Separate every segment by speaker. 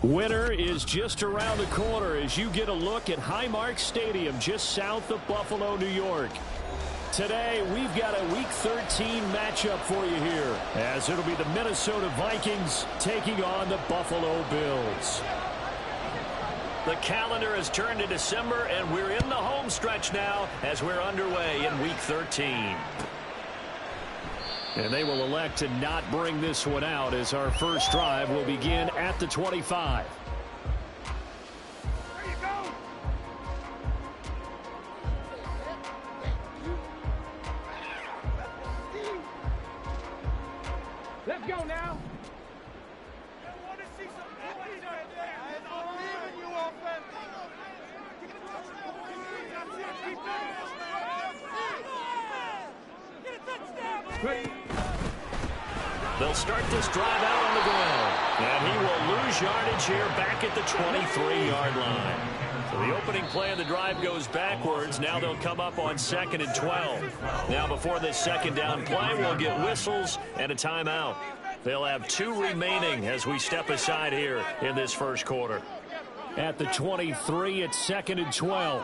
Speaker 1: Winter is just around the corner as you get a look at Highmark Stadium just south of Buffalo, New York. Today, we've got a Week 13 matchup for you here, as it'll be the Minnesota Vikings taking on the Buffalo Bills.
Speaker 2: The calendar has turned to December, and we're in the home stretch now as we're underway in Week 13.
Speaker 1: And they will elect to not bring this one out as our first drive will begin at the 25.
Speaker 3: There you go. Let's go now. I want to see some points out there. I believe in you, offense. Get a touchdown.
Speaker 2: They'll start this drive out on the ground. And he will lose yardage here back at the 23-yard line. So the opening play of the drive goes backwards. Now they'll come up on 2nd and 12. Now before this second down play, we'll get whistles and a timeout. They'll have 2 remaining as we step aside here in this first quarter.
Speaker 1: At the 23, it's 2nd and 12.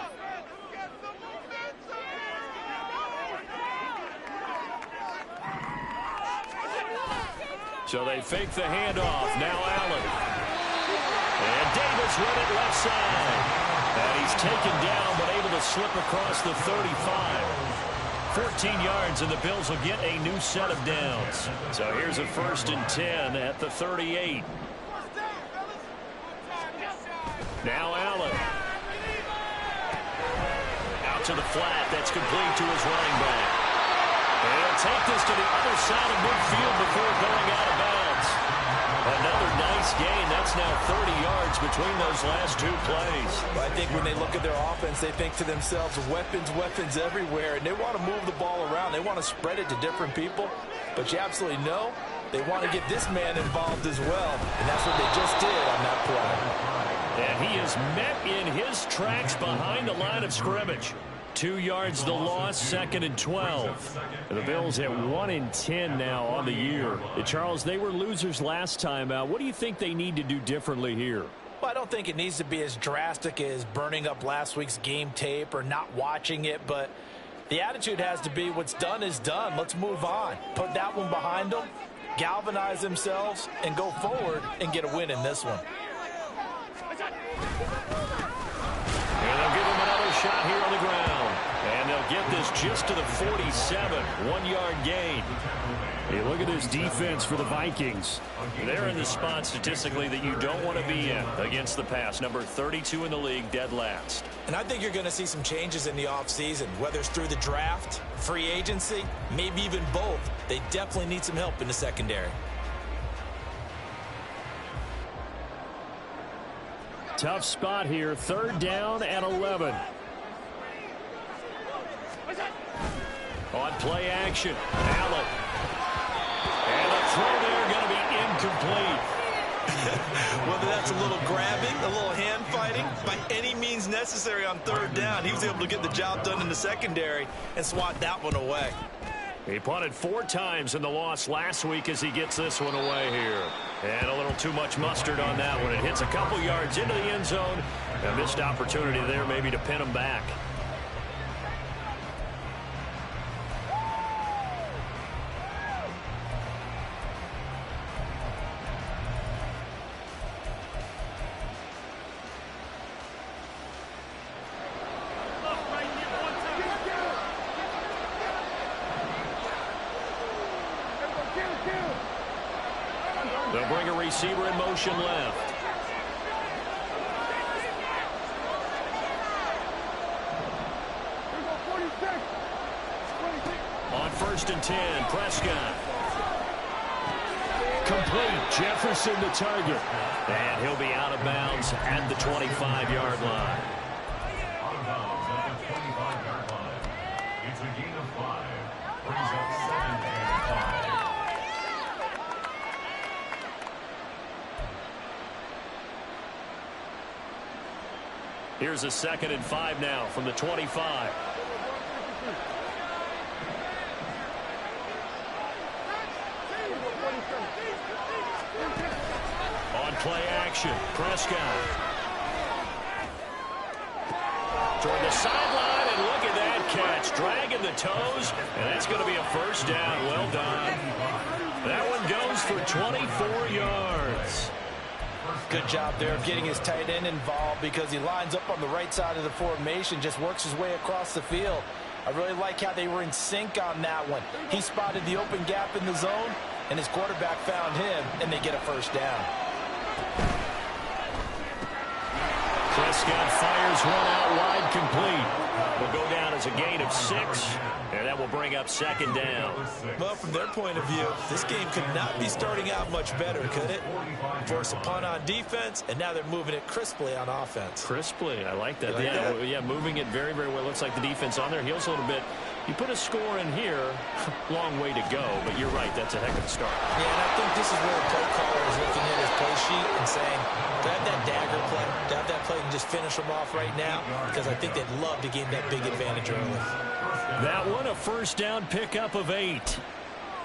Speaker 2: So they fake the handoff. Now Allen. And Davis run it left side. And he's taken down but able to slip across the 35. 14 yards and the Bills will get a new set of downs. So here's a 1st and 10 at the 38. Now Allen. Out to the flat. That's complete to his running back. And he'll take this to the other side of midfield before going out of bounds. Another nice gain. That's now 30 yards between those last 2 plays.
Speaker 4: Well, I think when they look at their offense, they think to themselves, weapons, weapons everywhere. And they want to move the ball around. They want to spread it to different people. But you absolutely know they want to get this man involved as well. And that's what they just did on that play.
Speaker 2: And he is met in his tracks behind the line of scrimmage. 2 yards the loss, 2nd and 12.
Speaker 1: The Bills at 1 and 10 now on the year. Charles, they were losers last time out. What do you think they need to do differently here?
Speaker 4: Well, I don't think it needs to be as drastic as burning up last week's game tape or not watching it, but the attitude has to be what's done is done. Let's move on. Put that one behind them, galvanize themselves, and go forward and get a win in this one.
Speaker 2: And they'll give him another shot here on the ground. And they'll get this just to the 47. 1-yard gain.
Speaker 1: Hey, look at this defense for the Vikings.
Speaker 2: They're in the spot statistically that you don't want to be in against the pass. Number 32 in the league, dead last.
Speaker 4: And I think you're going to see some changes in the offseason, whether it's through the draft, free agency, maybe even both. They definitely need some help in the secondary.
Speaker 1: Tough spot here. 3rd down and 11.
Speaker 2: On play action, Allen. And the throw there going to be incomplete.
Speaker 4: Whether that's a little grabbing, a little hand fighting, by any means necessary on 3rd down, he was able to get the job done in the secondary and swat that one away.
Speaker 2: He punted 4 times in the loss last week as he gets this one away here. And a little too much mustard on that one. It hits a couple yards into the end zone. A missed opportunity there maybe to pin him back. They'll bring a receiver in motion left. On 1st and 10, Prescott.
Speaker 1: Complete. Jefferson the target.
Speaker 2: And he'll be out of bounds at the 25-yard line.
Speaker 5: It's a gain of 5. Brings up 2nd and 5.
Speaker 2: Here's a 2nd and 5 now from the 25. On Play action. Prescott. Toward the sideline, and look at that catch. Dragging the toes, and that's going to be a first down. Well done. That one goes for 24 yards.
Speaker 4: Good job there of getting his tight end involved because he lines up on the right side of the formation, just works his way across the field. I really like how they were in sync on that one. He spotted the open gap in the zone, and his quarterback found him, and they get a first down.
Speaker 2: Prescott fires one out wide, complete. Will go down as a gain of 6, and that will bring up second down.
Speaker 4: Well, from their point of view, this game could not be starting out much better, could it? Force a punt on defense, and now they're moving it crisply on offense.
Speaker 2: Crisply, I like that.
Speaker 4: You like that?
Speaker 2: Yeah, moving it very, very well. Looks like the defense on their heels a little bit. You put a score in here, long way to go, but you're right, that's a heck of a start.
Speaker 4: Yeah, and I think this is where the play caller is looking at his play sheet and saying, to have that dagger play, to have that play and just finish them off right now, because I think they'd love to gain that big advantage early.
Speaker 2: That one, a first down pickup of 8.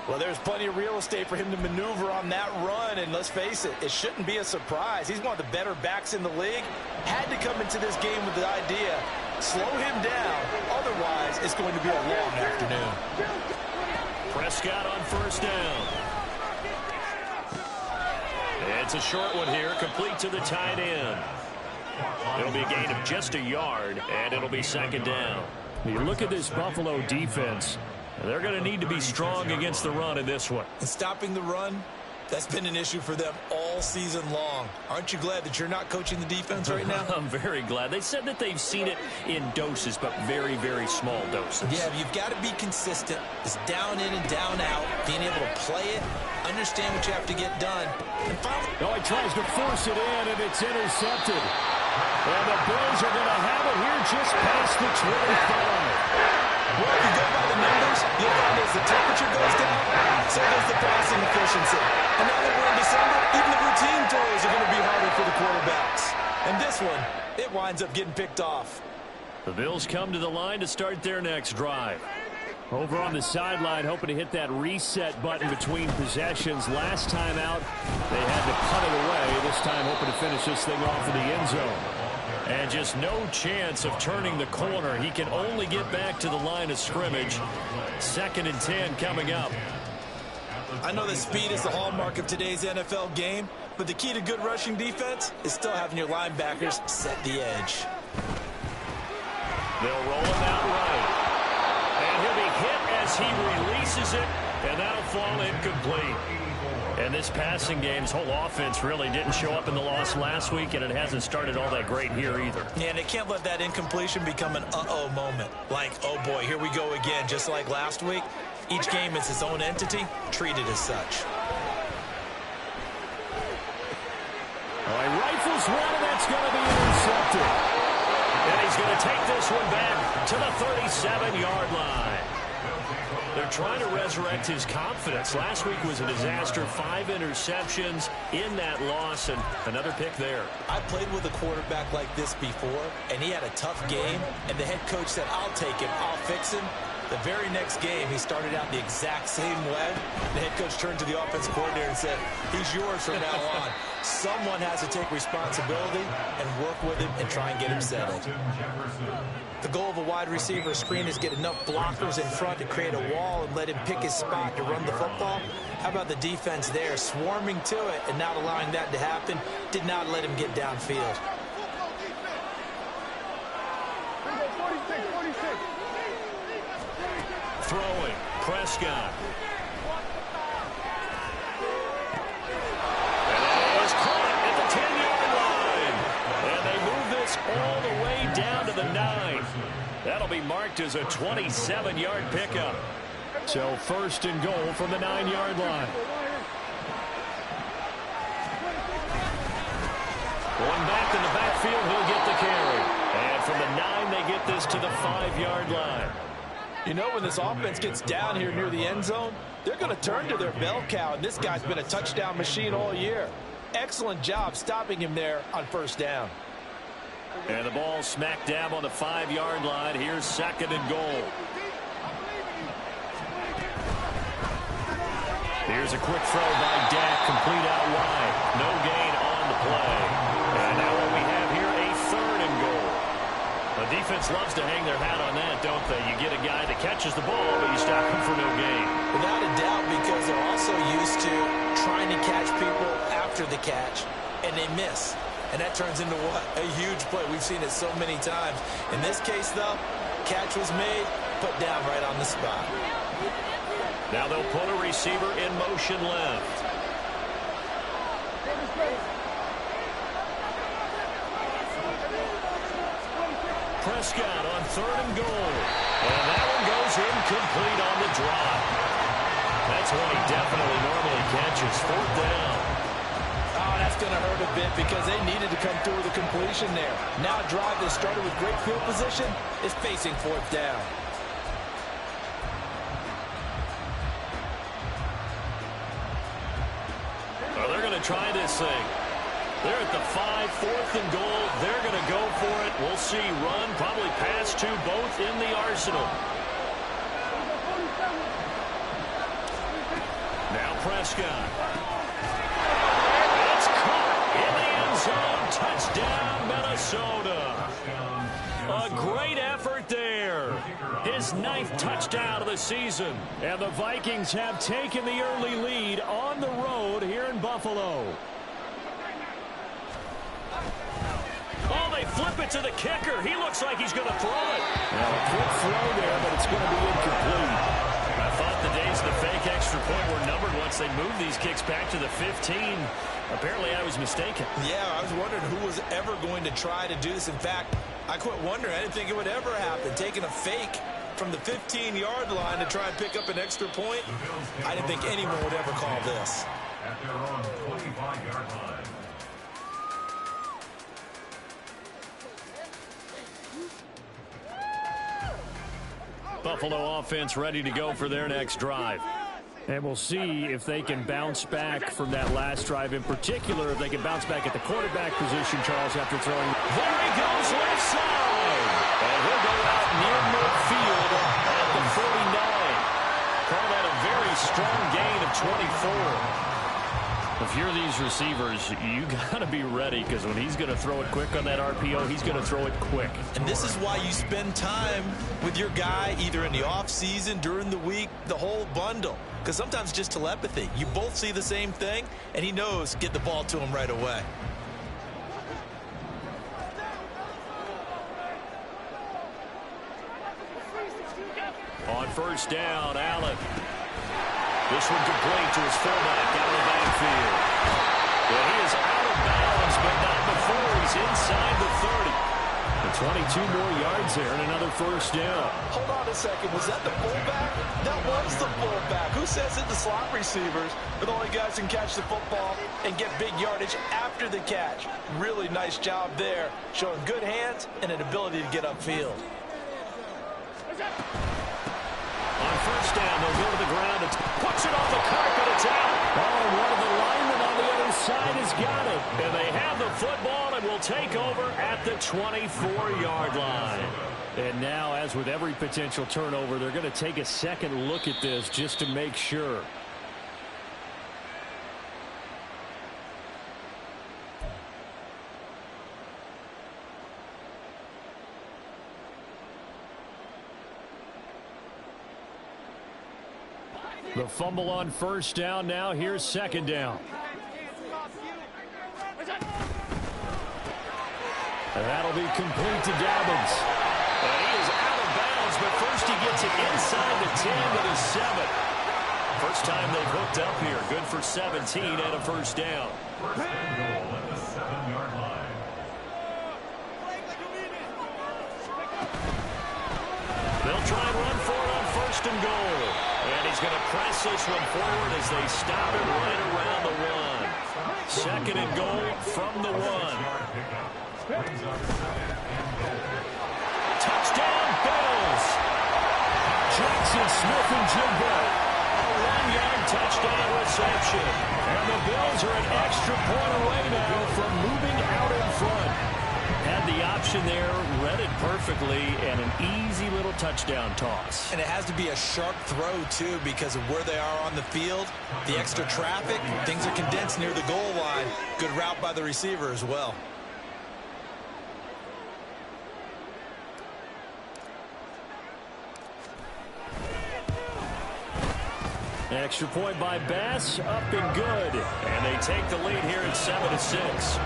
Speaker 4: Well, there's plenty of real estate for him to maneuver on that run, and let's face it, it shouldn't be a surprise. He's one of the better backs in the league. Had to come into this game with the idea, slow him down, otherwise it's going to be a long afternoon.
Speaker 2: Prescott on first down. It's a short one here, complete to the tight end. It'll be a gain of just a yard, and it'll be second down.
Speaker 1: You look at this Buffalo defense. They're going to need to be strong against the run in this one.
Speaker 4: And stopping the run, that's been an issue for them all season long. Aren't you glad that you're not coaching the defense right now?
Speaker 2: I'm very glad. They said that they've seen it in doses, but very, very small doses.
Speaker 4: Yeah, you've got to be consistent. It's down in and down out, being able to play it, understand what you have to get done. And finally,
Speaker 1: Oh, he tries to force it in, and it's intercepted. And the Bills are going to have it here just past the 25.
Speaker 4: well, if you go by the numbers, you'll find as the temperature goes down, so does the passing efficiency. And now that we're in December, even the routine throws are going to be harder for the quarterbacks. And this one, it winds up getting picked off.
Speaker 1: The Bills come to the line to start their next drive. Over on the sideline, hoping to hit that reset button between possessions. Last time out, they had to punt it away. This time, hoping to finish this thing off in the end zone.
Speaker 2: And just no chance of turning the corner. He can only get back to the line of scrimmage. 2nd and 10 coming up.
Speaker 4: I know that speed is the hallmark of today's NFL game, but the key to good rushing defense is still having your linebackers set the edge.
Speaker 2: They'll roll him out right. And he'll be hit as he releases it, and that'll fall incomplete. And this passing game's whole offense really didn't show up in the loss last week, and it hasn't started all that great here either.
Speaker 4: Yeah, and they can't let that incompletion become an uh-oh moment. Like, oh boy, here we go again, just like last week. Each game is its own entity, treated as such.
Speaker 1: Oh, he rifles one, and that's going to be intercepted.
Speaker 2: And he's going to take this one back to the 37-yard line. They're trying to resurrect his confidence. Last week was a disaster. 5 interceptions in that loss, and another pick there.
Speaker 4: I played with a quarterback like this before, and he had a tough game, and the head coach said, I'll take him, I'll fix him. The very next game, he started out the exact same way. The head coach turned to the offensive coordinator and said, he's yours from now on. Someone has to take responsibility and work with him and try and get him settled. The goal of a wide receiver screen is get enough blockers in front to create a wall and let him pick his spot to run the football. How about the defense there, swarming to it and not allowing that to happen? Did not let him get downfield.
Speaker 2: Throwing, Prescott. And that is caught at the 10-yard line. And they move this all the way down to the 9. That'll be marked as a 27-yard pickup.
Speaker 1: So 1st and goal from the 9-yard line.
Speaker 2: One back in the backfield, he'll get the carry. And from the 9, they get this to the 5-yard line.
Speaker 4: You know, when this offense gets down here near the end zone, they're going to turn to their bell cow, and this guy's been a touchdown machine all year. Excellent job stopping him there on 1st down.
Speaker 2: And the ball smack dab on the 5-yard line. Here's 2nd and goal. Here's a quick throw by Dak, complete out wide. No gain on the The defense loves to hang their hat on that, don't they? You get a guy that catches the ball, but you stop him for no gain.
Speaker 4: Without a doubt, because they're also used to trying to catch people after the catch, and they miss. And that turns into what? A huge play. We've seen it so many times. In this case, though, catch was made, put down right on the spot.
Speaker 2: Now they'll put a receiver in motion left. Prescott on 3rd and goal. And that one goes incomplete on the drop. That's one he definitely normally catches. 4th down.
Speaker 4: Oh, that's going to hurt a bit because they needed to come through with a completion there. Now a drive that started with great field position is facing 4th down.
Speaker 2: Well, they're going to try this thing. They're at the 5, 4th and goal. They're going to go for it. We'll see. Run, probably pass to both in the arsenal. Now Prescott. It's caught in the end zone. Touchdown, Minnesota. A great effort there. His 9th touchdown of the season.
Speaker 1: And the Vikings have taken the early lead on the road here in Buffalo.
Speaker 2: Oh, they flip it to the kicker. He looks like he's going to throw it.
Speaker 1: Well, a quick throw there, but it's going to be incomplete.
Speaker 2: I thought the days of the fake extra point were numbered once they moved these kicks back to the 15. Apparently, I was mistaken.
Speaker 4: Yeah, I was wondering who was ever going to try to do this. In fact, I quit wondering. I didn't think it would ever happen. Taking a fake from the 15-yard line to try and pick up an extra point, I didn't think anyone would ever call this.
Speaker 5: At their own 25-yard line.
Speaker 2: Buffalo offense ready to go for their next drive.
Speaker 1: And we'll see if they can bounce back from that last drive, in particular, if they can bounce back at the quarterback position, Charles, after throwing.
Speaker 2: There he goes left side. And he'll go out near midfield at the 49. Call that a very strong gain of 24. If you're these receivers, you got to be ready, because when he's going to throw it quick on that RPO, he's going to throw it quick.
Speaker 4: And this is why you spend time with your guy either in the offseason, during the week, the whole bundle. Because sometimes just telepathy. You both see the same thing, and he knows get the ball to him right away.
Speaker 2: On 1st down, Allen. This one complete to his fullback out of the backfield. Well, he is out of bounds, but not before he's inside the 30.
Speaker 1: And 22 more yards there and another 1st down.
Speaker 4: Hold on a second. Was that the fullback? That was the fullback. Who says it? The slot receivers are the only guys who can catch the football and get big yardage after the catch. Really nice job there, showing good hands and an ability to get upfield.
Speaker 2: On 1st down, they'll go to the ground and puts it on the carpet. It's out.
Speaker 1: Oh, and one of the linemen on the other side has got it.
Speaker 2: And they have the football and will take over at the 24-yard line.
Speaker 1: And now, as with every potential turnover, they're going to take a second look at this just to make sure. The fumble on 1st down. Now here's 2nd down. And that'll be complete to Dobbins.
Speaker 2: And he is out of bounds, but first he gets it inside the 10 to the 7. First time they've hooked up here. Good for 17 and a 1st down.
Speaker 5: 1st and goal at the 7-yard line.
Speaker 2: They'll try and run for it on 1st and goal. And he's going to press this one forward as they stop it right around the 1. 2nd and goal from the 1. Touchdown, Bills.
Speaker 1: Jackson Smith and Jimbo.
Speaker 2: A 1-yard touchdown reception.
Speaker 1: And the Bills are an extra point away now from moving out in front. Had the option there, read it perfectly, and an easy little touchdown toss.
Speaker 4: And it has to be a sharp throw, too, because of where they are on the field. The extra traffic, things are condensed near the goal line. Good route by the receiver as well.
Speaker 1: Extra point by Bass, up and good.
Speaker 2: And they take the lead here at 7-6.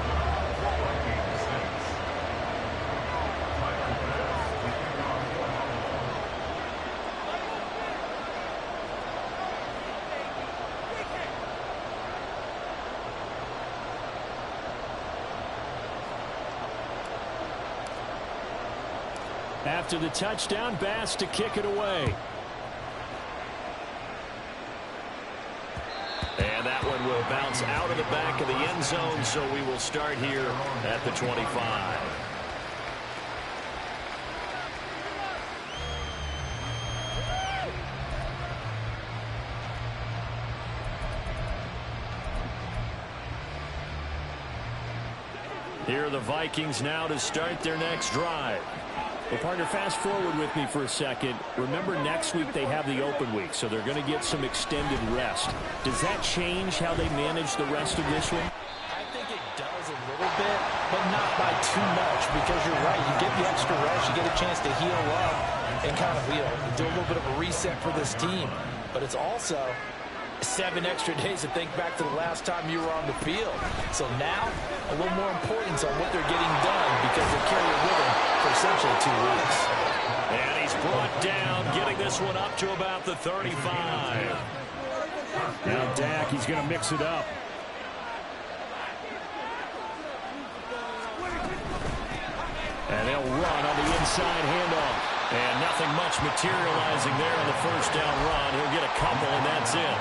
Speaker 1: After the touchdown, Bass to kick it away.
Speaker 2: And that one will bounce out of the back of the end zone, so we will start here at the 25.
Speaker 1: Here are the Vikings now to start their next drive. Well, partner, fast forward with me for a second. Remember, next week they have the open week, so they're going to get some extended rest. Does that change how they manage the rest of this one?
Speaker 4: I think it does a little bit, but not by too much, because you're right. You get the extra rest, you get a chance to heal up and kind of do a little bit of a reset for this team. But it's also 7 extra days to think back to the last time you were on the field. So now, a little more importance on what they're getting done because they carry it with them for essentially 2 weeks.
Speaker 2: And he's brought down, getting this one up to about the 35.
Speaker 1: Now Dak, he's going to mix it up. And they'll run on the inside handoff. And nothing much materializing there on the first down run. He'll get a couple, and that's it.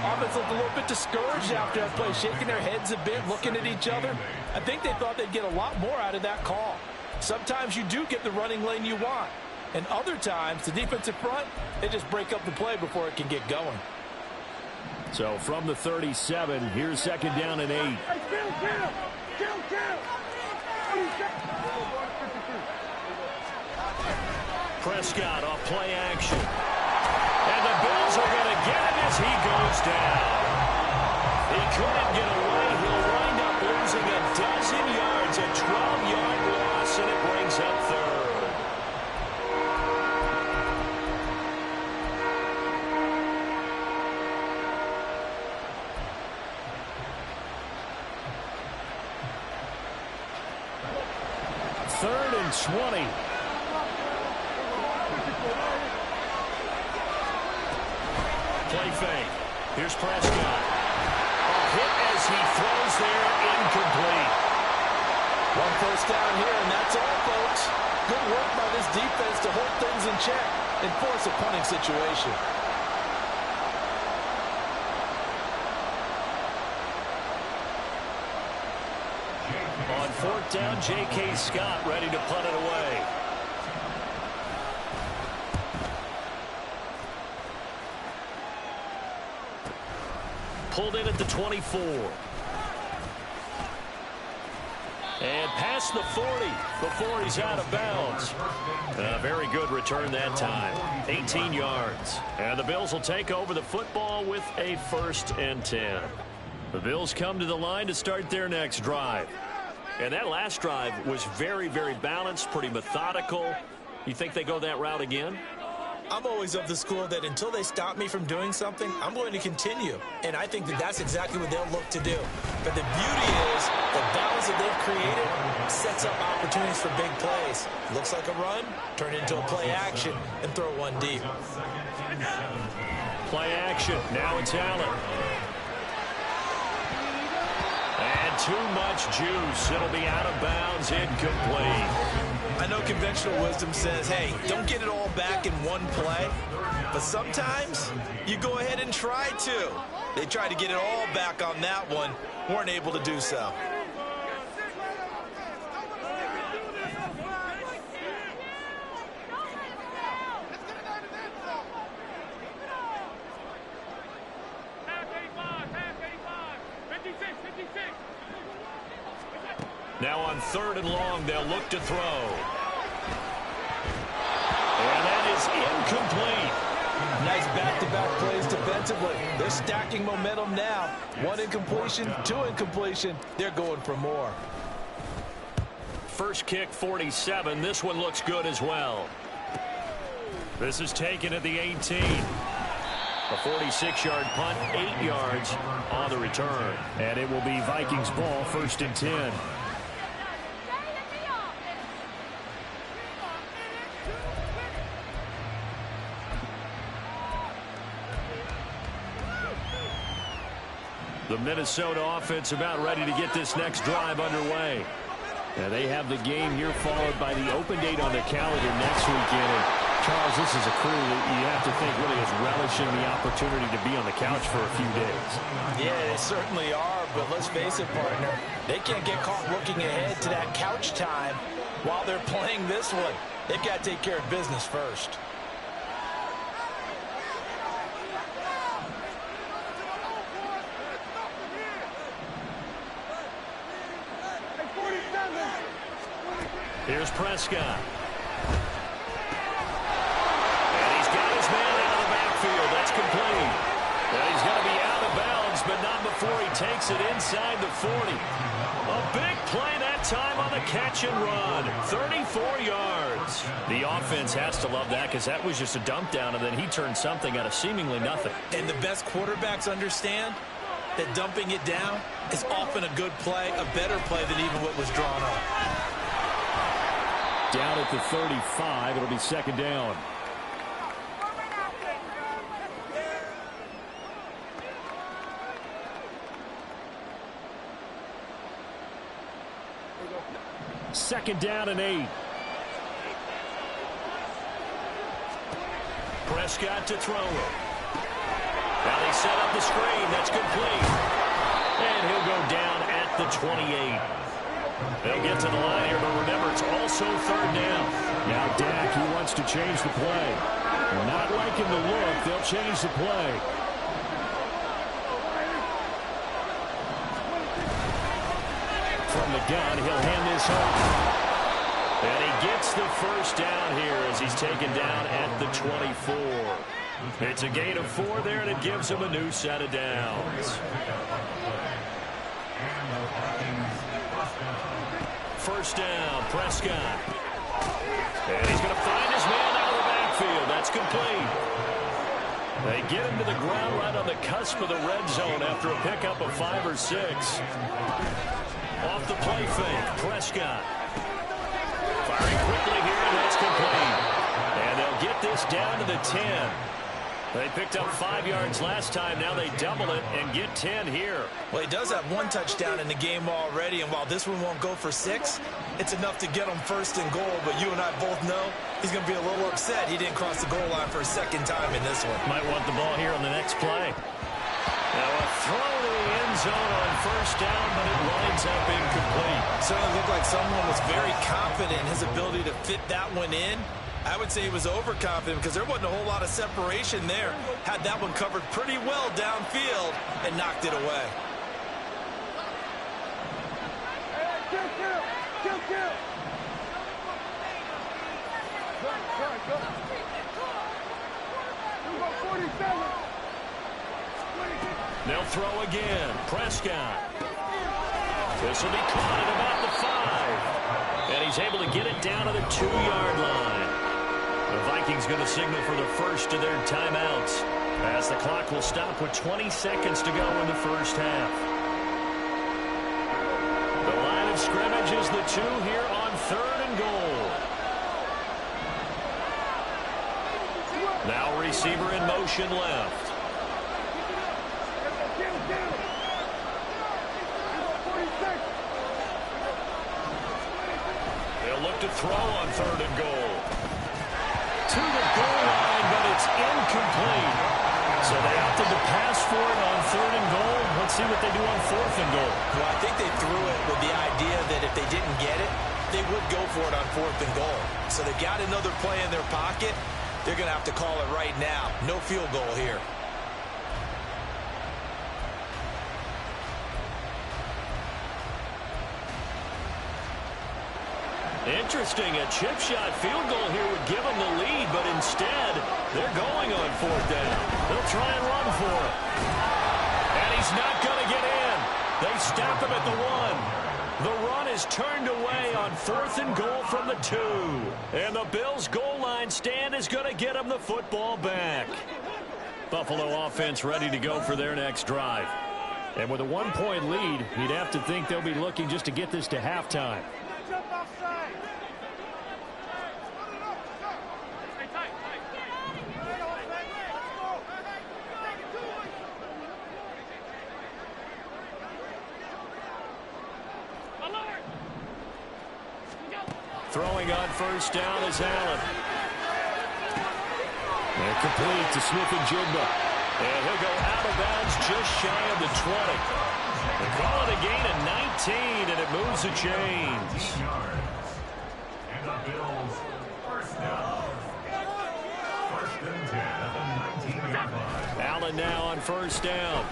Speaker 4: Offense looked a little bit discouraged after that play, shaking their heads a bit, looking at each other. I think they thought they'd get a lot more out of that call. Sometimes you do get the running lane you want. And other times, the defensive front, they just break up the play before it can get going.
Speaker 1: So from the 37, here's second down and 8.
Speaker 2: Prescott off play action. And the Bills are going to get him as he goes down. He couldn't get away. He'll wind up losing a dozen yards, a 12-yard loss, and it brings up third.
Speaker 1: Third and 20.
Speaker 2: Play fake. Here's Prescott. A hit as he throws there, incomplete.
Speaker 4: 1 first down here, and that's all, folks. Good work by this defense to hold things in check and force a punting situation.
Speaker 2: On 4th down, J.K. Scott ready to punt it away. Pulled in at the 24. And past the 40 before he's out of bounds. A very good return that time. 18 yards. And the Bills will take over the football with a 1st and 10. The Bills come to the line to start their next drive. And that last drive was very, very balanced, pretty methodical. You think they go that route again?
Speaker 4: I'm always of the school that until they stop me from doing something, I'm going to continue. And I think that that's exactly what they'll look to do. But the beauty is the balance that they've created sets up opportunities for big plays. Looks like a run, turn into a play action, and throw one deep.
Speaker 2: Play action. Now it's Allen. And too much juice. It'll be out of bounds, incomplete.
Speaker 4: I know conventional wisdom says, hey, don't get it all back in one play. But sometimes you go ahead and try to. They tried to get it all back on that one. Weren't able to do so.
Speaker 2: Now on 3rd and long, they'll look to throw. And that is incomplete.
Speaker 4: Nice back-to-back plays defensively. They're stacking momentum now. 1 incompletion, 2 incompletion. They're going for more.
Speaker 2: First kick, 47. This one looks good as well. This is taken at the 18. A 46-yard punt, 8 yards on the return.
Speaker 1: And it will be Vikings ball, 1st and 10.
Speaker 2: The Minnesota offense about ready to get this next drive underway.
Speaker 1: And they have the game here followed by the open date on the calendar next weekend. And Charles, this is a crew that you have to think really is relishing the opportunity to be on the couch for a few days.
Speaker 4: Yeah, they certainly are, but let's face it, partner. They can't get caught looking ahead to that couch time while they're playing this one. They've got to take care of business first.
Speaker 2: Here's Prescott. And he's got his man out of the backfield. That's complete. And he's going to be out of bounds, but not before he takes it inside the 40. A big play that time on the catch and run. 34 yards. The offense has to love that because that was just a dump down, and then he turned something out of seemingly nothing.
Speaker 4: And the best quarterbacks understand that dumping it down is often a good play, a better play than even what was drawn up.
Speaker 1: Down at the 35, it'll be 2nd down. Second down and 8.
Speaker 2: Prescott to throw it. Now they set up the screen. That's complete. And he'll go down at the 28. They'll get to the line here, but remember, it's also 3rd down.
Speaker 1: Now Dak, he wants to change the play. Not liking the look, they'll change the play. From the gun, he'll hand this off.
Speaker 2: And he gets the 1st down here as he's taken down at the 24. It's a gain of 4 there, and it gives him a new set of downs. 1st down, Prescott. And he's going to find his man out of the backfield. That's complete. They get him to the ground right on the cusp of the red zone after a pickup of 5 or 6. Off the play fake, Prescott. Firing quickly here, and that's complete. And they'll get this down to the 10. They picked up 5 yards last time. Now they double it and get 10 here.
Speaker 4: Well, he does have 1 touchdown in the game already, and while this one won't go for 6, it's enough to get him 1st and goal. But you and I both know he's going to be a little upset he didn't cross the goal line for a 2nd time in this one.
Speaker 2: Might want the ball here on the next play. Now a throw to the end zone on 1st down, but it winds up incomplete.
Speaker 4: Certainly looked like someone was very confident in his ability to fit that one in. I would say he was overconfident because there wasn't a whole lot of separation there. Had that one covered pretty well downfield and knocked it away.
Speaker 2: They'll throw again. Prescott. This will be caught at about the 5. And he's able to get it down to the 2-yard line. The Vikings going to signal for the first of their timeouts as the clock will stop with 20 seconds to go in the 1st half. The line of scrimmage is the 2 here on 3rd and goal. Now receiver in motion left. They'll look to throw on 3rd and goal. To the goal line, but it's incomplete. So they opted to pass for it on 3rd and goal. Let's see what they do on 4th and goal.
Speaker 4: Well, I think they threw it with the idea that if they didn't get it, they would go for it on 4th and goal. So they got another play in their pocket. They're going to have to call it right now. No field goal here.
Speaker 2: Interesting, a chip shot field goal here would give them the lead, but instead, they're going on 4th down. They'll try and run for it. And he's not going to get in. They stop him at the 1. The run is turned away on 4th and goal from the 2. And the Bills' goal line stand is going to get them the football back.
Speaker 1: Buffalo offense ready to go for their next drive. And with a 1-point lead, you'd have to think they'll be looking just to get this to halftime.
Speaker 3: Jump offside.
Speaker 1: Throwing on first down is Allen. They're complete to Smith-Njigba. And he'll go out of bounds just shy of the 20. They call it a gain of 19, and it moves the chains.
Speaker 5: And the Bills first down. First and 10 at the 19-yard line.
Speaker 1: Allen now on first down.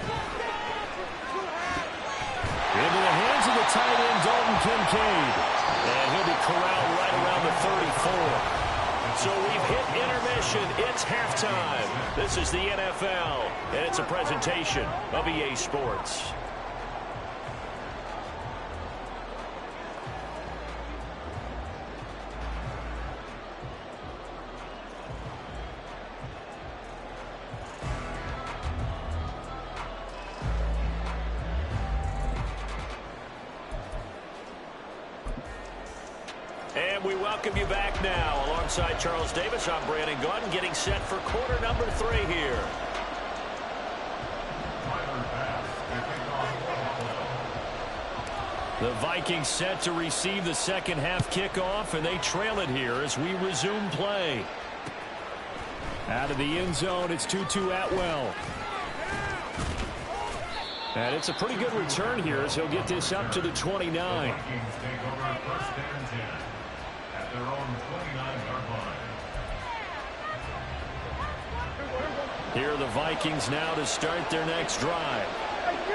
Speaker 1: Into the hands of the tight end, Dalton Kincaid. And he'll be corralled right around the 34. So we've hit intermission. It's halftime. This is the NFL, and it's a presentation of EA Sports. And we welcome you back now. Alongside Charles Davis, I'm Brandon Gaudin, getting set for quarter number 3 here. The Vikings set to receive the second half kickoff, and they trail it here as we resume play. Out of the end zone, it's Tutu Atwell. And it's a pretty good return here as he'll get this up to the 29.
Speaker 5: Vikings take over first and 10 at their own 29-yard line.
Speaker 1: Here are the Vikings now to start their next drive.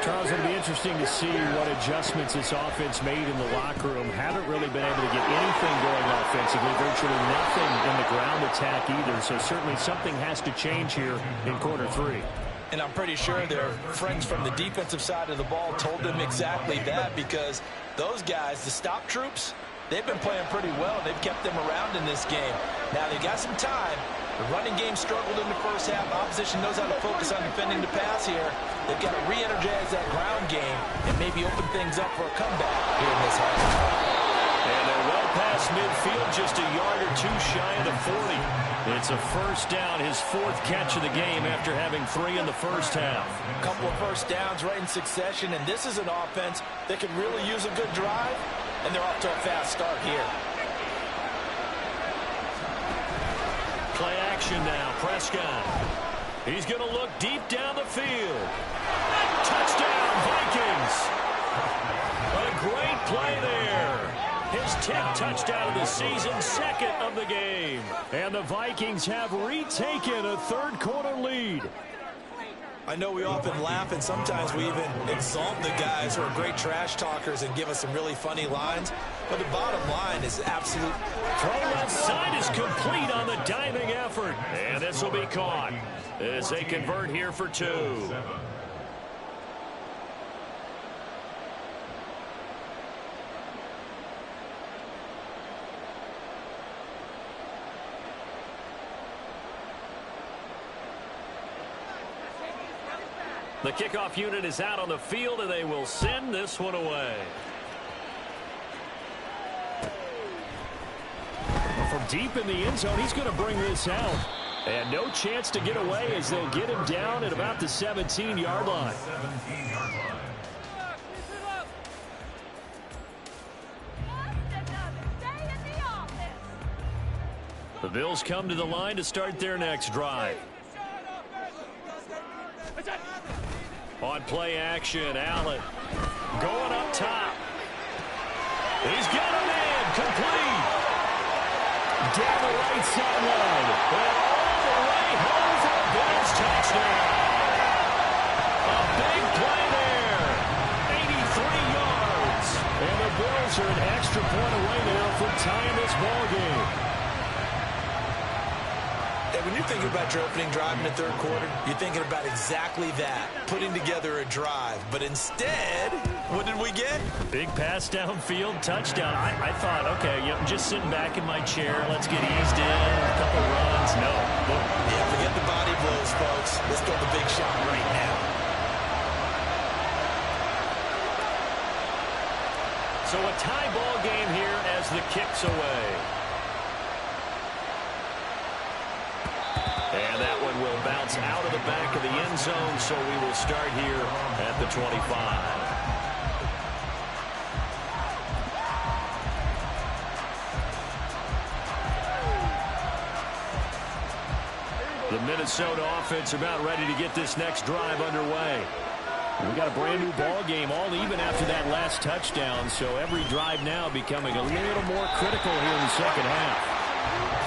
Speaker 1: Charles, it'll be interesting to see what adjustments this offense made in the locker room. Haven't really been able to get anything going offensively, virtually nothing in the ground attack either. So certainly something has to change here in quarter 3.
Speaker 4: And I'm pretty sure their friends from the defensive side of the ball told them exactly that, because those guys, the stop troops, they've been playing pretty well. They've kept them around in this game. Now they've got some time. The running game struggled in the first half. Opposition knows how to focus on defending the pass here. They've got to re-energize that ground game and maybe open things up for a comeback here in this half.
Speaker 1: And they're well past midfield, just a yard or two shy of the 40. It's a first down, his 4th catch of the game after having 3 in the first half.
Speaker 4: A couple of first downs right in succession, and this is an offense that could really use a good drive, and they're off to a fast start here.
Speaker 1: Play action now, Prescott. He's going to look deep down the field. Touchdown, Vikings. A great play there. His 10th touchdown of the season, 2nd of the game. And the Vikings have retaken a third-quarter lead.
Speaker 4: I know we often laugh, and sometimes we even exalt the guys who are great trash talkers and give us some really funny lines. But the bottom line is absolute.
Speaker 1: Throw left side is complete on the diving effort. And this will be caught as they convert here for 2. The kickoff unit is out on the field, and they will send this one away. From deep in the end zone, he's going to bring this out. And no chance to get away as they'll get him down at about the 17-yard line.
Speaker 5: 17-yard line.
Speaker 1: The Bills come to the line to start their next drive. On play action, Allen going up top. He's got a man, complete. Down the right sideline. And all the way home for a Bills touchdown. A big play there. 83 yards. And the Bills are an extra point away now from tying this ball game.
Speaker 4: When you're thinking about your opening drive in the third quarter, you're thinking about exactly that, putting together a drive. But instead, what did we get?
Speaker 1: Big pass downfield, touchdown. I thought, okay, yep, I'm just sitting back in my chair. Let's get eased in, a couple runs. No.
Speaker 4: Yeah, forget the body blows Bills, folks. Let's get the big shot right now.
Speaker 2: So a tie ball game here as the kick's away. And that one will bounce out of the back of the end zone, so we will start here at the 25. The Minnesota offense about ready to get this next drive underway. We got a brand new ball game, all even after that last touchdown, so every drive now becoming a little more critical here in the second half.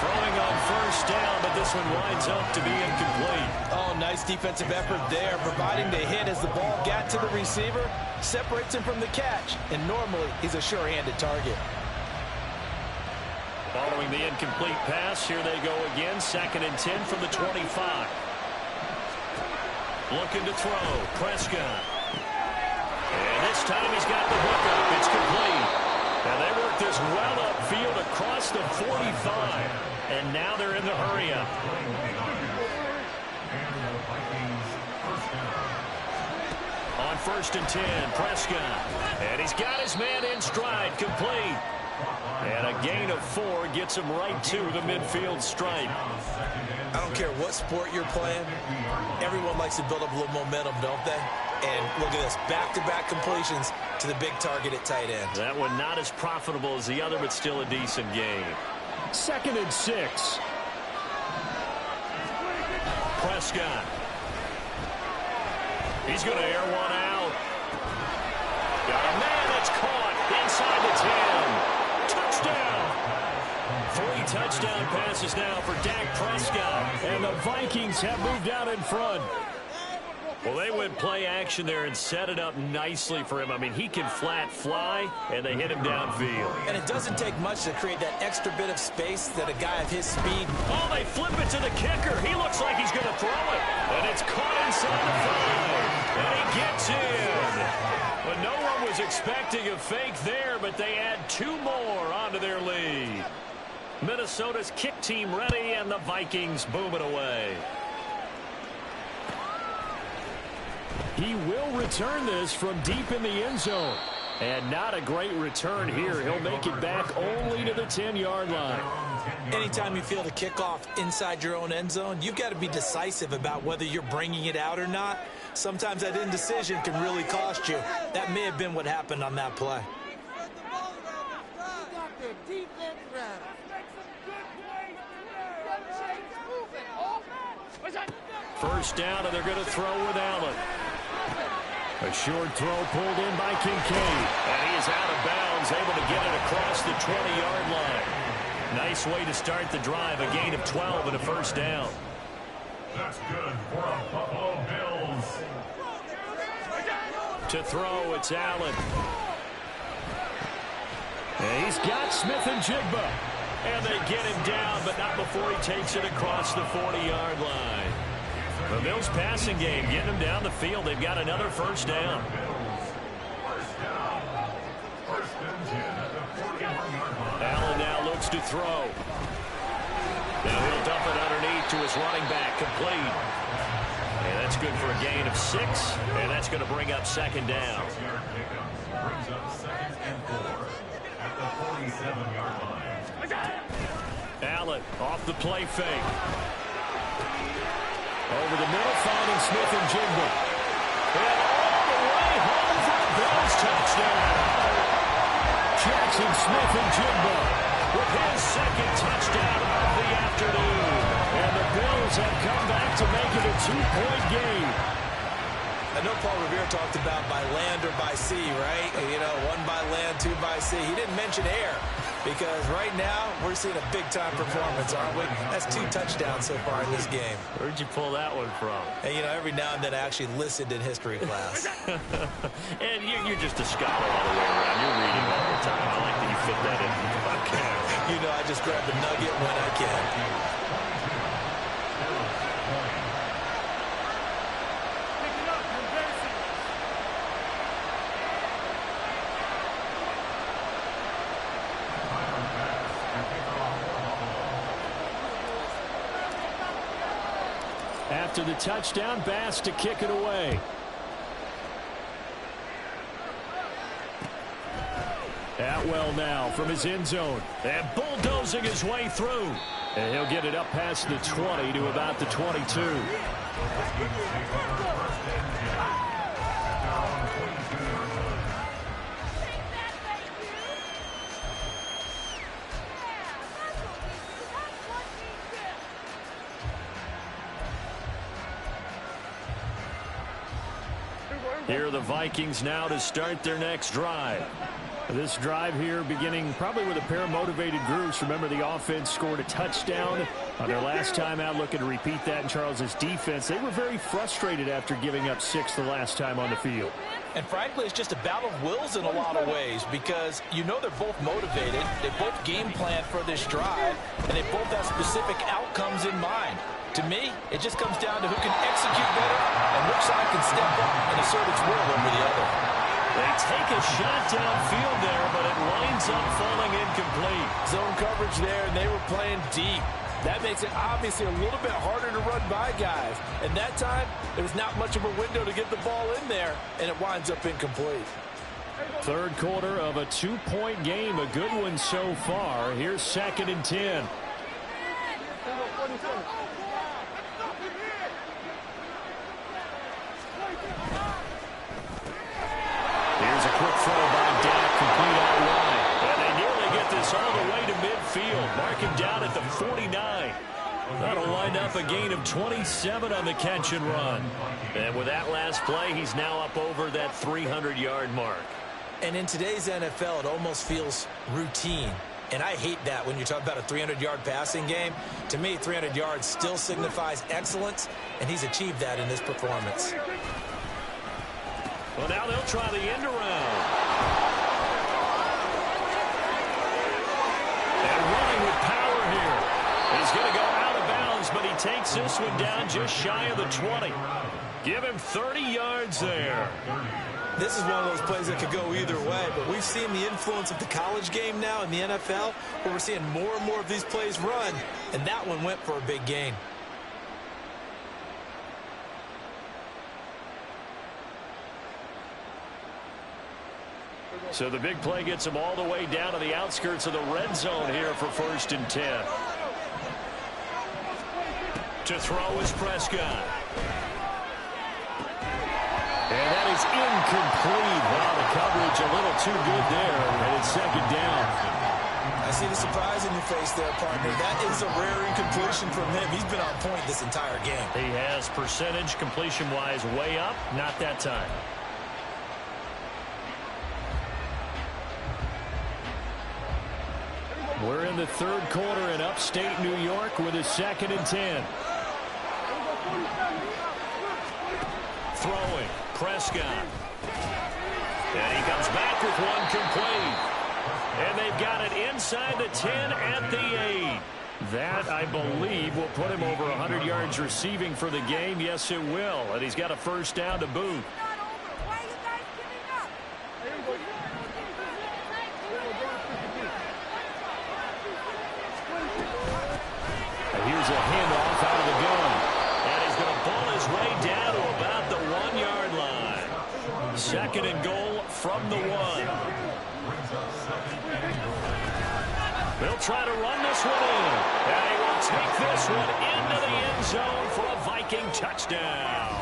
Speaker 2: Throwing on first down, but this one winds up to be incomplete.
Speaker 4: Oh, nice defensive effort there, providing the hit as the ball got to the receiver, separates him from the catch, and normally he's a sure-handed target.
Speaker 2: Following the incomplete pass, here they go again, 2nd and 10 from the 25. Looking to throw, Prescott. And this time he's got the hook up. It's complete. And they work this well upfield across the 45. And now they're in the hurry-up. On 1st and 10, Prescott. And he's got his man in stride, complete. And a gain of 4 gets him right to the midfield stripe.
Speaker 4: I don't care what sport you're playing. Everyone likes to build up a little momentum, don't they? And look at this, back-to-back completions to the big target at tight end.
Speaker 2: That one not as profitable as the other, but still a decent game.
Speaker 1: 2nd and 6.
Speaker 2: Prescott. He's going to air one out. Got a man that's caught inside the 10. Touchdown. 3 touchdown passes now for Dak Prescott.
Speaker 1: And the Vikings have moved out in front.
Speaker 2: Well, they went play action there and set it up nicely for him. I mean, he can flat fly, and they hit him downfield.
Speaker 4: And it doesn't take much to create that extra bit of space that a guy of his speed.
Speaker 2: Oh, they flip it to the kicker. He looks like he's going to throw it. And it's caught inside the 5. And he gets in. But no one was expecting a fake there, but they add 2 more onto their lead. Minnesota's kick team ready, and the Vikings boom it away.
Speaker 1: He will return this from deep in the end zone. And not a great return here. He'll make it back only to the 10-yard line.
Speaker 4: Anytime you feel the kickoff inside your own end zone, you've got to be decisive about whether you're bringing it out or not. Sometimes that indecision can really cost you. That may have been what happened on that play.
Speaker 2: First down, and they're going to throw with Allen.
Speaker 1: A short throw pulled in by Kincaid.
Speaker 2: And he is out of bounds, able to get it across the 20-yard line. Nice way to start the drive, a gain of 12 and a first down.
Speaker 5: That's good for a Buffalo Bills.
Speaker 2: To throw, it's Allen.
Speaker 1: And he's got Smith and Jigba.
Speaker 2: And they get him down, but not before he takes it across the 40-yard line. The Bills passing game, getting them down the field. They've got another first down. Allen now looks to throw. Now he'll dump it underneath to his running back, complete. And that's good for a gain of 6, and that's going to bring up 2nd down.
Speaker 5: Brings up 2nd and 4 at the 47-yard line.
Speaker 2: Allen off the play fake.
Speaker 1: Over the middle, finding Smith and Jigba.
Speaker 2: And all the way home for the Bills touchdown.
Speaker 1: Jackson Smith and Jigba
Speaker 2: With his 2nd touchdown of the afternoon.
Speaker 1: And the Bills have come back to make it a 2-point game.
Speaker 4: I know Paul Revere talked about by land or by sea, right? You know, 1 by land, 2 by sea. He didn't mention air because right now we're seeing a big-time performance, aren't we? That's 2 touchdowns so far in this game.
Speaker 2: Where'd you pull that one from?
Speaker 4: And, you know, every now and then I actually listened in history class.
Speaker 2: And you're just a scholar all the way around. You're reading all the time. I like that you fit that in. Okay.
Speaker 4: You know, I just grab a nugget when I can.
Speaker 1: after the touchdown. Bass to kick it away. Atwell now from his end zone.
Speaker 2: And bulldozing his way through.
Speaker 1: And he'll get it up past the 20 to about the 22.
Speaker 2: Here are the Vikings now to start their next drive.
Speaker 1: This drive here beginning probably with a pair of motivated groups. Remember, the offense scored a touchdown on their last time out. Looking to repeat that in Charles's defense. They were very frustrated after giving up 6 the last time on the field.
Speaker 4: And frankly, it's just a battle of wills in a lot of ways because you know they're both motivated. They both game plan for this drive, and they both have specific outcomes in mind. To me, it just comes down to who can execute better and which side can step up and assert its will over the other.
Speaker 2: They take a shot downfield there, but it winds up falling incomplete.
Speaker 4: Zone coverage there, and they were playing deep. That makes it obviously a little bit harder to run by guys. And that time, there was not much of a window to get the ball in there, and it winds up incomplete.
Speaker 1: Third quarter of a 2-point game. A good one so far. Here's 2nd and 10.
Speaker 2: Here's a quick throw by Dak, complete out wide. And they nearly get this all the way to midfield. Mark him down at the 49. That'll wind up a gain of 27 on the catch and run. And with that last play, he's now up over that 300-yard mark.
Speaker 4: And in today's NFL, it almost feels routine. And I hate that when you talk about a 300-yard passing game. To me, 300 yards still signifies excellence, and he's achieved that in this performance.
Speaker 2: Well, now they'll try the end around. And running with power here. He's going to go out of bounds, but he takes this one down just shy of the 20. Give him 30 yards there.
Speaker 4: This is one of those plays that could go either way, but we've seen the influence of the college game now in the NFL, where we're seeing more and more of these plays run, and that one went for a big gain.
Speaker 2: So the big play gets him all the way down to the outskirts of the red zone here for 1st and 10. To throw is Prescott.
Speaker 1: And that is incomplete. Wow, the coverage a little too good there, and it's 2nd down.
Speaker 4: I see the surprise in your face there, partner. That is a rare incompletion from him. He's been on point this entire game.
Speaker 2: He has percentage completion-wise way up, not that time.
Speaker 1: We're in the 3rd quarter in upstate New York with a 2nd and 10.
Speaker 2: Throwing, Prescott. And he comes back with one complete. And they've got it inside the 10 at the 8. That, I believe, will put him over 100 yards receiving for the game. Yes, it will. And he's got a 1st down to boot.
Speaker 1: Here's a handoff out of the gun.
Speaker 2: And he's going to pull his way down to about the 1-yard line. 2nd and goal from the 1. They'll try to run this one in. And he will take this one into the end zone for a Viking touchdown.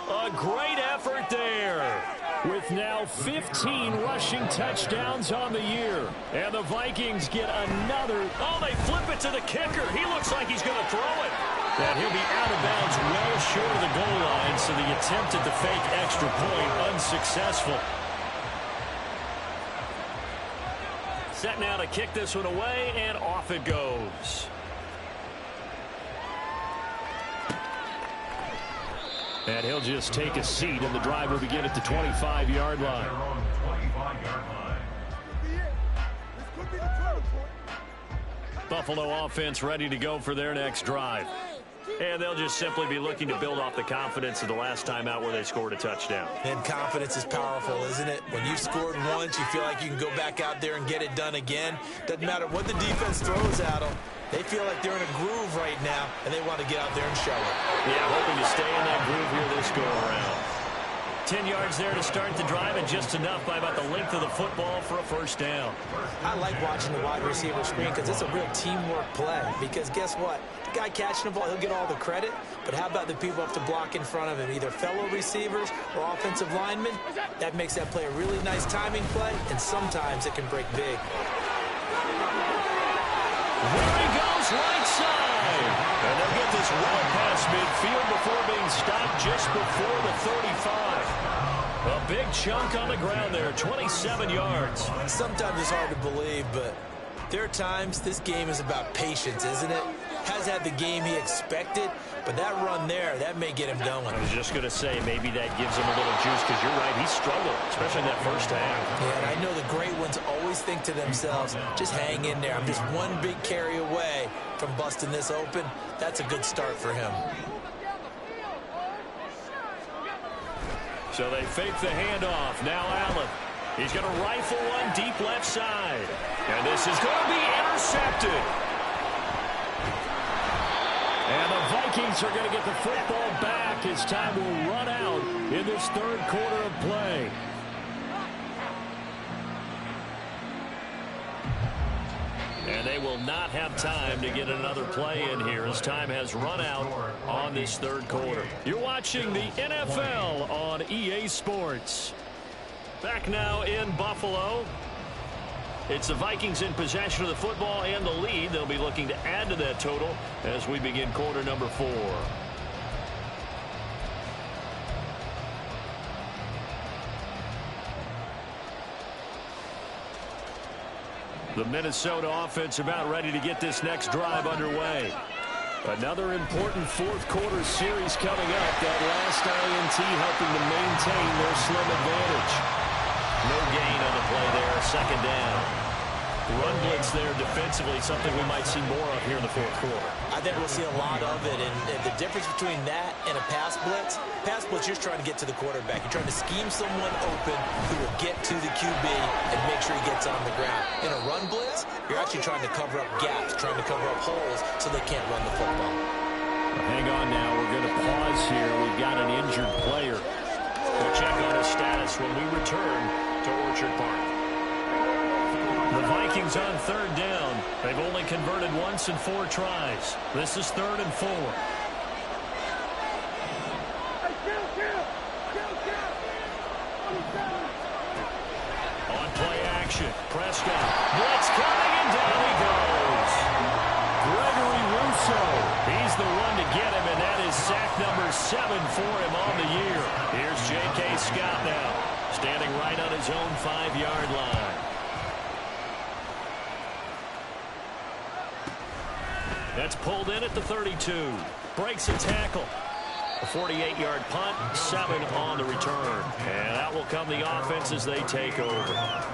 Speaker 2: A great effort there.
Speaker 1: With now 15 rushing touchdowns on the year. And the Vikings get another.
Speaker 2: Oh, they flip it to the kicker. He looks like he's going to throw it.
Speaker 1: And he'll be out of bounds well short of the goal line, so the attempt at the fake extra point unsuccessful.
Speaker 2: Set now to kick this one away, and off it goes.
Speaker 1: And he'll just take a seat, and the drive will begin at the 25-yard line.
Speaker 2: Buffalo offense ready to go for their next drive. And they'll just simply be looking to build off the confidence of the last time out where they scored a touchdown.
Speaker 4: And confidence is powerful, isn't it? When you've scored once, you feel like you can go back out there and get it done again. Doesn't matter what the defense throws at them. They feel like they're in a groove right now, and they want to get out there and show it.
Speaker 2: Yeah, hoping to stay in that groove here this go-around. 10 yards there to start the drive, and just enough by about the length of the football for a first down.
Speaker 4: I like watching the wide receiver screen because it's a real teamwork play. Because guess what? The guy catching the ball, he'll get all the credit. But how about the people up to block in front of him, either fellow receivers or offensive linemen? That makes that play a really nice timing play, and sometimes it can break big.
Speaker 2: There he goes, right side. And they'll get this well past midfield before being stopped just before the 35. A big chunk on the ground there, 27 yards.
Speaker 4: Sometimes it's hard to believe, but there are times this game is about patience, isn't it? Has had the game he expected, but that run there, that may get him going.
Speaker 2: I was just going to say, maybe that gives him a little juice, because you're right, he struggled, especially in that first half.
Speaker 4: Yeah, and I know the great ones always think to themselves, just hang in there. I'm just one big carry away from busting this open. That's a good start for him.
Speaker 2: So they fake the handoff. Now Allen. He's going to rifle one deep left side. And this is going to be intercepted.
Speaker 1: And the Vikings are going to get the football back as time will run out in this third quarter of play.
Speaker 2: And they will not have time to get another play in here as time has run out on this third quarter.
Speaker 1: You're watching the NFL on EA Sports.
Speaker 2: Back now in Buffalo. It's the Vikings in possession of the football and the lead. They'll be looking to add to that total as we begin quarter number 4. The Minnesota offense about ready to get this next drive underway.
Speaker 1: Another important fourth quarter series coming up. That last INT helping to maintain their slim advantage.
Speaker 2: No gain on the play there. Second down. Run blitz there defensively, something we might see more of here in the fourth quarter.
Speaker 4: I think we'll see a lot of it, and the difference between that and a pass blitz, you're just trying to get to the quarterback. You're trying to scheme someone open who will get to the QB and make sure he gets on the ground. In a run blitz, you're actually trying to cover up gaps, trying to cover up holes so they can't run the football.
Speaker 1: Hang on now. We're going to pause here. We've got an injured player.
Speaker 2: We'll check on his status when we return to Orchard Park. The Vikings on third down. They've only converted once in 4 tries. This is 3rd and 4. On play action, Prescott. Blitz coming, and down he goes. Gregory Rousseau. He's the one to get him, and that is sack number 7 for him on the year. Here's J.K. Scott now, standing right on his own 5-yard line. That's pulled in at the 32. Breaks a tackle. A 48-yard punt, 7 on the return. And out will come the offense as they take over.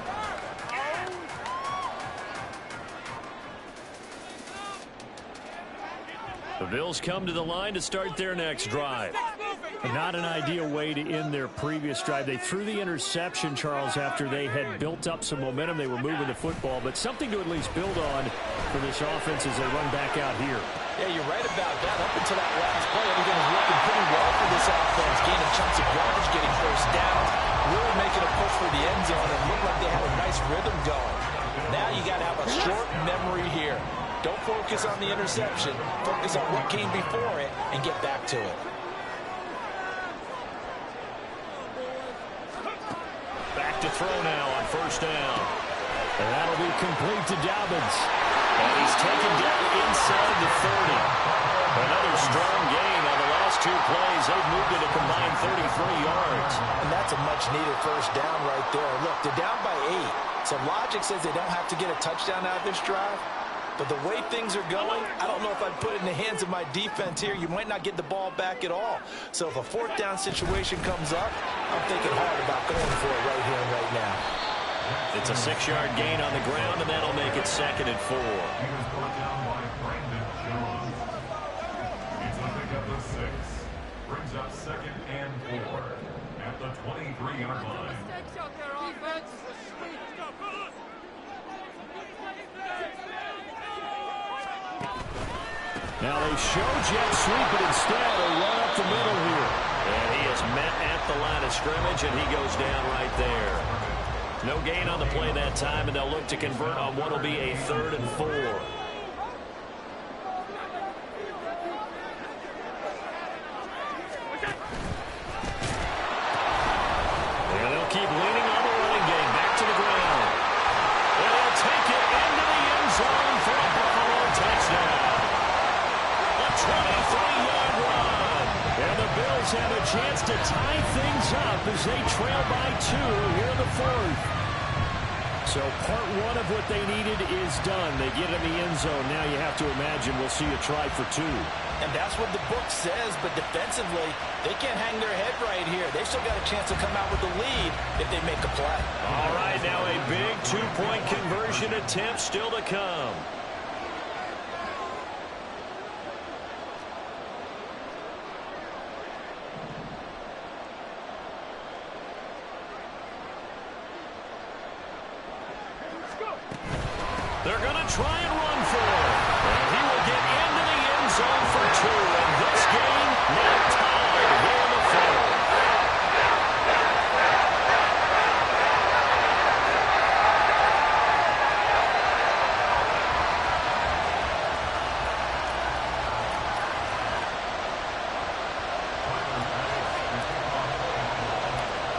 Speaker 2: The Bills come to the line to start their next drive.
Speaker 1: Not an ideal way to end their previous drive. They threw the interception, Charles, after they had built up some momentum. They were moving the football, but something to at least build on for this offense as they run back out here.
Speaker 4: Yeah, you're right about that. Up until that last play, everything was working pretty well for this offense. Gaining chunks of yardage, getting first down, really making a push for the end zone, and looked like they had a nice rhythm going. Now you got to have a short memory here. Don't focus on the interception. Focus on what came before it and get back to it.
Speaker 2: Back to throw now on first down.
Speaker 1: And that'll be complete to Dobbins.
Speaker 2: And he's taken down inside the 30. Another strong gain on the last 2 plays. They've moved it a combined 33 yards.
Speaker 4: And that's a much-needed first down right there. Look, they're down by 8. So logic says they don't have to get a touchdown out of this drive. But the way things are going, I don't know if I'd put it in the hands of my defense here. You might not get the ball back at all. So if a 4th down situation comes up, I'm thinking hard about going for it right here and right now.
Speaker 2: It's a 6-yard gain on the ground, and that'll make it 2nd and 4.
Speaker 5: He was brought down by Brandon Jones. It's a pick up of 6. Brings up 2nd and 4 at the 23-yard line.
Speaker 1: Now they show jet sweep, but instead a run up the middle here.
Speaker 2: And he is met at the line of scrimmage, and he goes down right there. No gain on the play that time, and they'll look to convert on what will be a 3rd and 4. And they'll keep leaning on the running game. Back to the ground. And they'll take it into the end zone for a Buffalo touchdown. A 23-yard run.
Speaker 1: And the Bills have a chance to tie things up as they trail by 2 here in the 4th. So part 1 of what they needed is done. They get in the end zone. Now you have to imagine we'll see a try for 2.
Speaker 4: And that's what the book says, but defensively, they can't hang their head right here. They've still got a chance to come out with the lead if they make a play.
Speaker 2: All right, now a big 2-point conversion attempt still to come. They're going to try and run for it. And he will get into the end zone for 2. And this game now tied here in the 4th.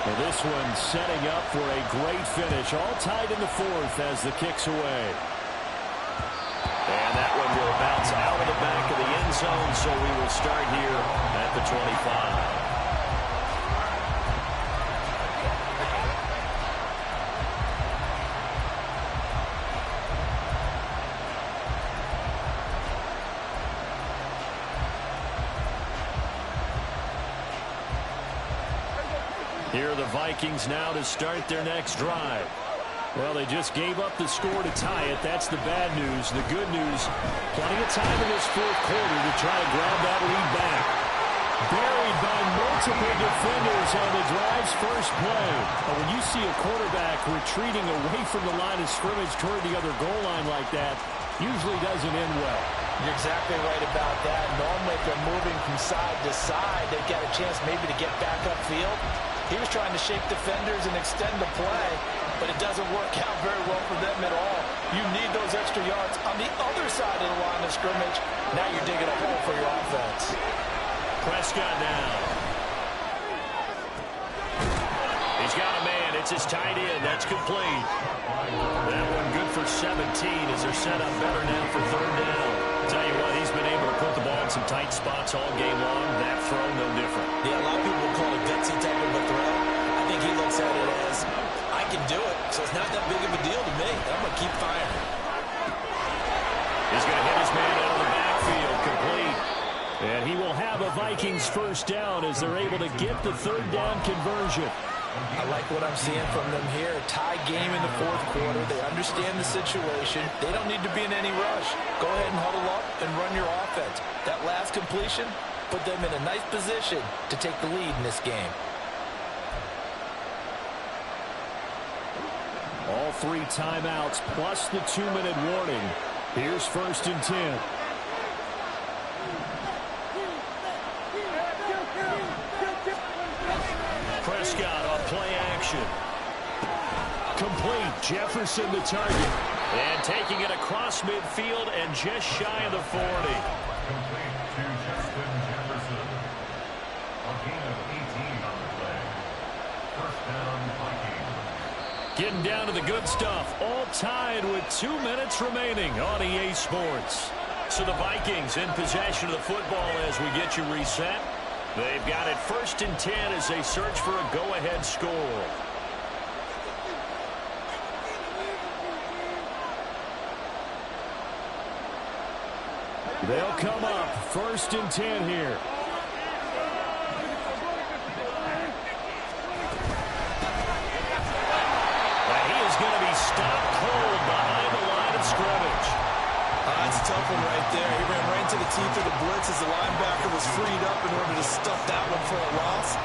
Speaker 1: Well, this one setting up for a great finish. All tied in the 4th as the kick's away.
Speaker 2: And that one will bounce out of the back of the end zone, so we will start here at the 25. Here are the Vikings now to start their next drive.
Speaker 1: Well, they just gave up the score to tie it. That's the bad news. The good news, plenty of time in this 4th quarter to try to grab that lead back. Buried by multiple defenders on the drive's first play. But when you see a quarterback retreating away from the line of scrimmage toward the other goal line like that, usually doesn't end well.
Speaker 4: You're exactly right about that. Normally, if they're moving from side to side, they've got a chance maybe to get back upfield. He was trying to shake defenders and extend the play, but it doesn't work out very well for them at all. You need those extra yards on the other side of the line of scrimmage. Now you're digging a hole for your offense.
Speaker 2: Prescott now. He's got a man. It's his tight end. That's complete. That one good for 17 as they're set up better now for 3rd down. Tell you what, he's been able to put the ball in some tight spots all game long. That throw, no different.
Speaker 4: Yeah, a lot of people will call it gutsy type of a throw. I think he looks at it as, I can do it, so it's not that big of a deal to me. I'm going to keep firing.
Speaker 2: He's going to hit his man out of the backfield, complete.
Speaker 1: And he will have a Vikings 1st down as they're able to get the 3rd down conversion.
Speaker 4: I like what I'm seeing from them here. A tie game in the 4th quarter. They understand the situation. They don't need to be in any rush. Go ahead and huddle up and run your offense. That last completion put them in a nice position to take the lead in this game.
Speaker 1: All 3 timeouts plus the 2-minute warning. Here's 1st and 10.
Speaker 2: Prescott on play action.
Speaker 1: Complete. Jefferson the target.
Speaker 2: And taking it across midfield and just shy of the 40.
Speaker 5: Complete to Justin Jefferson. A gain of 18 on the play. 1st down, Vikings.
Speaker 1: Getting down to the good stuff. All tied with 2 minutes remaining on EA Sports.
Speaker 2: So the Vikings in possession of the football as we get you reset. They've got it 1st and 10 as they search for a go-ahead score.
Speaker 1: They'll come up 1st and 10 here.
Speaker 2: And he is going to be stopped cold behind the line of scrimmage.
Speaker 4: That's a tough one right there. He ran right into the teeth of the blitz as the linebacker was freed up in order to stuff that one for a loss.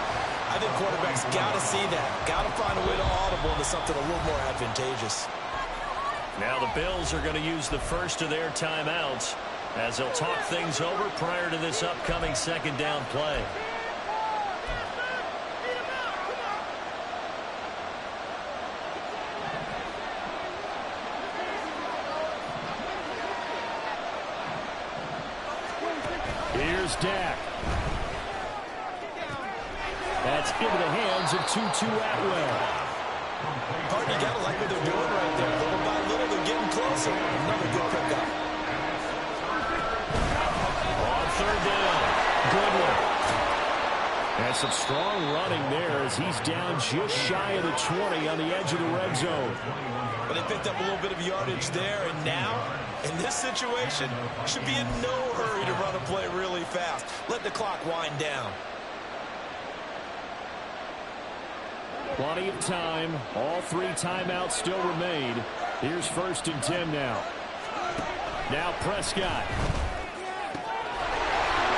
Speaker 4: I think quarterbacks got to see that. Got to find a way to audible into something a little more advantageous.
Speaker 2: Now the Bills are going to use the first of their timeouts. as they'll talk things over prior to this upcoming second down play.
Speaker 1: Here's Dak. That's into the hands of Tutu Atwell.
Speaker 4: Hard, you gotta like what they're doing right there. Little by little, they're getting closer. Another good pickup.
Speaker 2: On third down.
Speaker 1: Goodwin. Has some strong running there as he's down just shy of the 20 on the edge of the red zone.
Speaker 4: But they picked up a little bit of yardage there, and now, in this situation, should be in no hurry to run a play really fast. Let the clock wind down.
Speaker 1: Plenty of time. All 3 timeouts still remain. Here's 1st and 10 now. Now Prescott.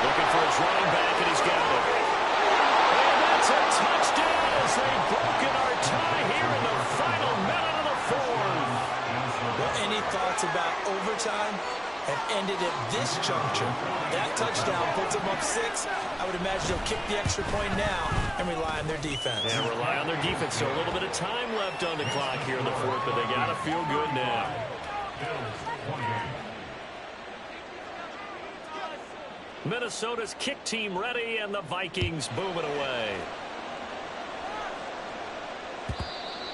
Speaker 2: Looking for his running back, and he's got it. And that's a touchdown as they've broken our tie here in the final minute of the 4th.
Speaker 4: Well, any thoughts about overtime have ended at this juncture? That touchdown puts them up 6. I would imagine they'll kick the extra point now and rely on their defense.
Speaker 2: Yeah, rely on their defense. So a little bit of time left on the clock here in the 4th, but they got to feel good now. Minnesota's kick team ready, and the Vikings booming away.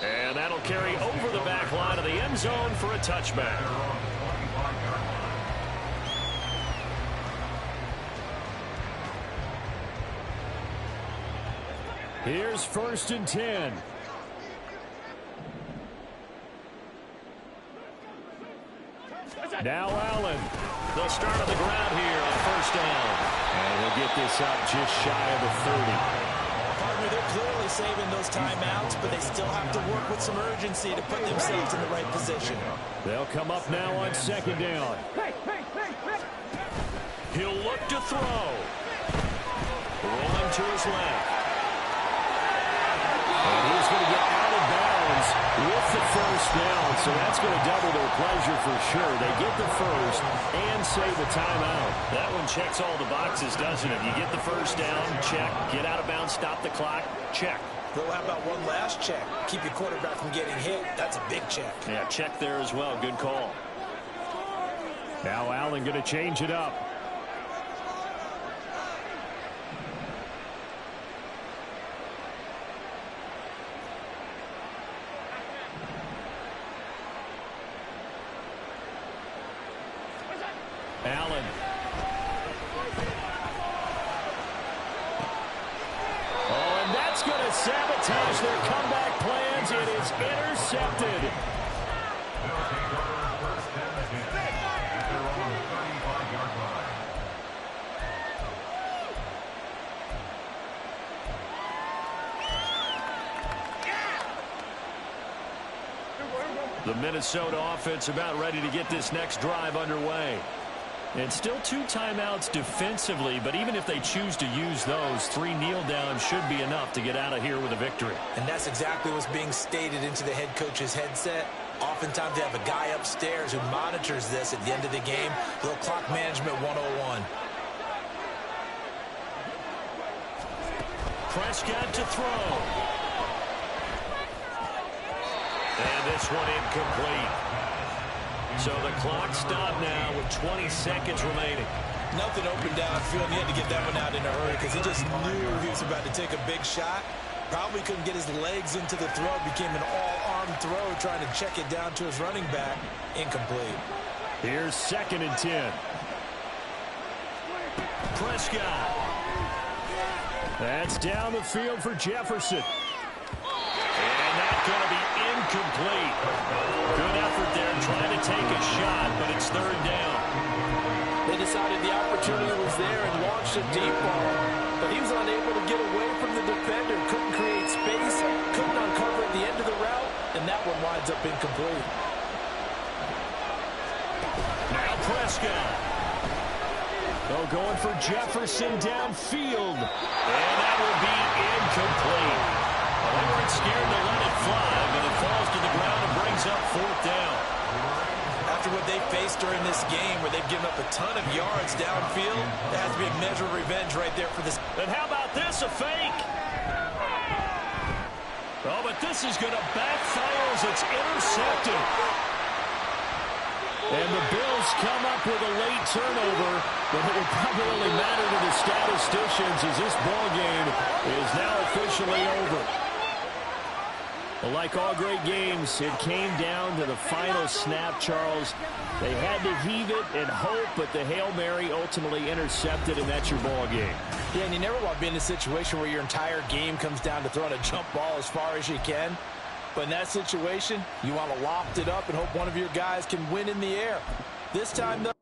Speaker 2: And that'll carry over the back line of the end zone for a touchback.
Speaker 1: Here's 1st and 10. Now Allen.
Speaker 2: They'll start on the ground here on 1st down.
Speaker 1: And he'll get this up just shy of the 30.
Speaker 4: Partner, they're clearly saving those timeouts, but they still have to work with some urgency to put themselves in the right position.
Speaker 1: They'll come up now on 2nd down.
Speaker 2: He'll look to throw. Rolling to his left.
Speaker 1: And he's going to get out of bounds with the 1st down, so that's going to double their pleasure for sure. They get the 1st and save the timeout.
Speaker 2: That one checks all the boxes, doesn't it? You get the 1st down, check. Get out of bounds, stop the clock, check.
Speaker 4: Well, how about one last check? Keep your quarterback from getting hit. That's a big check.
Speaker 2: Yeah, check there as well. Good call.
Speaker 1: Now Allen going to change it up. Allen. Oh, and that's going to sabotage their comeback plans. It is intercepted.
Speaker 2: The Minnesota offense about ready to get this next drive underway. And still 2 timeouts defensively, but even if they choose to use those, 3 kneel downs should be enough to get out of here with a victory.
Speaker 4: And that's exactly what's being stated into the head coach's headset. Oftentimes they have a guy upstairs who monitors this at the end of the game. A little clock management 101.
Speaker 2: Prescott to throw. And this one incomplete. So the clock stopped now with 20 seconds remaining.
Speaker 4: Nothing open downfield. He had to get that one out in a hurry because he just knew he was about to take a big shot. Probably couldn't get his legs into the throw. Became an all-arm throw trying to check it down to his running back. Incomplete.
Speaker 1: Here's 2nd and 10.
Speaker 2: Prescott.
Speaker 1: That's down the field for Jefferson.
Speaker 2: And that's going to be incomplete. Good effort there trying to take a shot, but it's 3rd down.
Speaker 4: They decided the opportunity was there and launched a deep ball, but he was unable to get away from the defender. Couldn't create space, couldn't uncover at the end of the route, and that one winds up incomplete.
Speaker 2: Now Prescott.
Speaker 1: Oh, going for Jefferson downfield.
Speaker 2: And that will be incomplete. Well, they weren't scared to let it fly, but it falls to the ground and brings up 4th down.
Speaker 4: After what they faced twice during this game where they've given up a ton of yards downfield. There has to be a measure of revenge right there for this.
Speaker 2: And how about this, a fake? Oh, but this is going to backfire as it's intercepted.
Speaker 1: And the Bills come up with a late turnover, but it will probably only matter to the statisticians as this ball game is now officially over. Well, like all great games, it came down to the final snap, Charles. They had to heave it and hope, but the Hail Mary ultimately intercepted, and that's your ball game.
Speaker 4: Yeah, and you never want to be in a situation where your entire game comes down to throwing a jump ball as far as you can. But in that situation, you want to loft it up and hope one of your guys can win in the air. This time, though,